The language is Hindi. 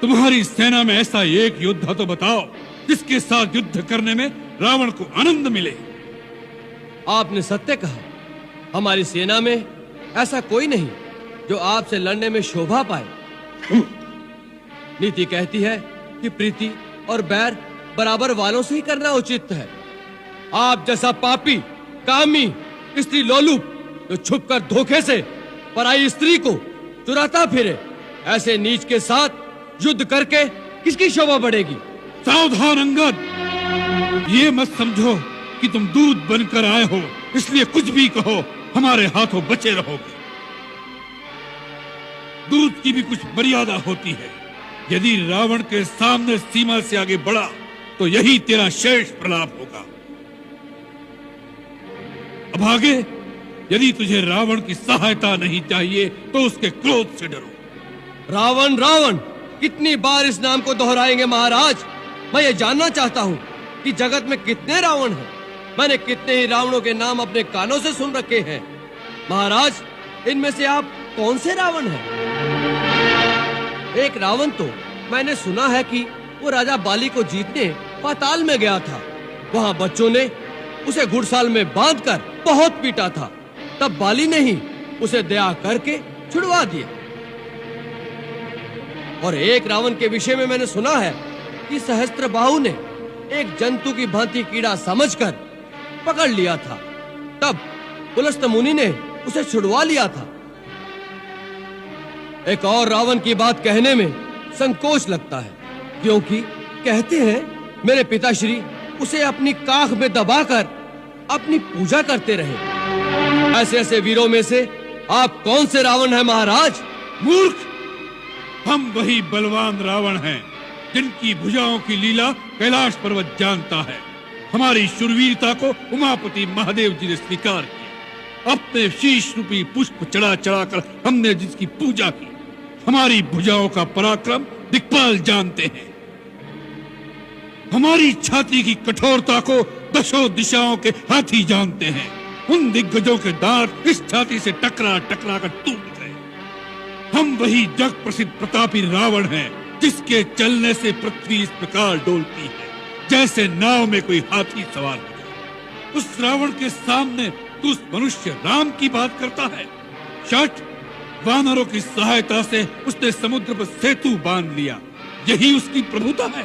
तुम्हारी सेना में ऐसा एक योद्धा तो बताओ जिसके साथ युद्ध करने में रावण को आनंद मिले। आपने सत्य कहा, हमारी सेना में ऐसा कोई नहीं जो आपसे लड़ने में शोभा पाए। नीति कहती है कि प्रीति और बैर बराबर वालों से ही करना उचित है। आप जैसा पापी, कामी, स्त्री लोलुप जो छुपकर धोखे से पराई स्त्री को चुराता फिरे, ऐसे नीच के साथ युद्ध करके किसकी शोभा बढ़ेगी? सावधान अंगद, ये मत समझो कि तुम दूध बनकर आए हो इसलिए कुछ भी कहो हमारे हाथों बचे रहोगे। दूध की भी कुछ मर्यादा होती है। यदि रावण के सामने सीमा से आगे बढ़ा तो यही तेरा शेष प्रलाप होगा। अब आगे, यदि तुझे रावण की सहायता नहीं चाहिए तो उसके क्रोध से डरो। रावण रावण कितनी बार इस नाम को दोहराएंगे महाराज? मैं ये जानना चाहता हूँ कि जगत में कितने रावण हैं। मैंने कितने ही रावणों के नाम अपने कानों से सुन रखे हैं। महाराज, इनमें से आप कौन से रावण हैं? एक रावण तो मैंने सुना है कि वो राजा बाली को जीतने पाताल में गया था। वहाँ बच्चों ने उसे घुड़साल में बांधकर बहुत पीटा था। तब बाली ने ही उसे दया करके छुड़वा दिया। और एक रावण के विषय में मैंने सुना है कि सहस्त्रबाहु ने एक जंतु की भांति कीड़ा समझकर पकड़ लिया था। तब पुलस्त मुनि ने उसे छुड़वा लिया था। एक और रावण की बात कहने में संकोच लगता है, क्योंकि कहते हैं मेरे पिताश्री उसे अपनी काख में दबाकर अपनी पूजा करते रहे। ऐसे ऐसे वीरों में से आप कौन से रावण हैं महाराज? मूर्ख, हम वही बलवान रावण हैं जिनकी भुजाओं की लीला कैलाश पर्वत जानता है। हमारी शूरवीरता को उमापति महादेव जी ने स्वीकार किया। अपने शीश रूपी पुष्प चढ़ा चढ़ाकर हमने जिसकी पूजा की। हमारी भुजाओं का पराक्रम दिक्पाल जानते हैं। हमारी छाती की कठोरता को दशों दिशाओं के हाथी जानते हैं। उन दिग्गजों के दांत इस छाती से टकरा टकरा कर टूट गए। हम वही जग प्रसिद्ध प्रतापी रावण हैं जिसके चलने से पृथ्वी इस प्रकार डोलती है जैसे नाव में कोई हाथी सवार हो जाए। उस रावण के सामने तू उस मनुष्य राम की बात करता है। शठ, वानरों की सहायता से उसने समुद्र पर सेतु बांध लिया। यही उसकी प्रभुता है।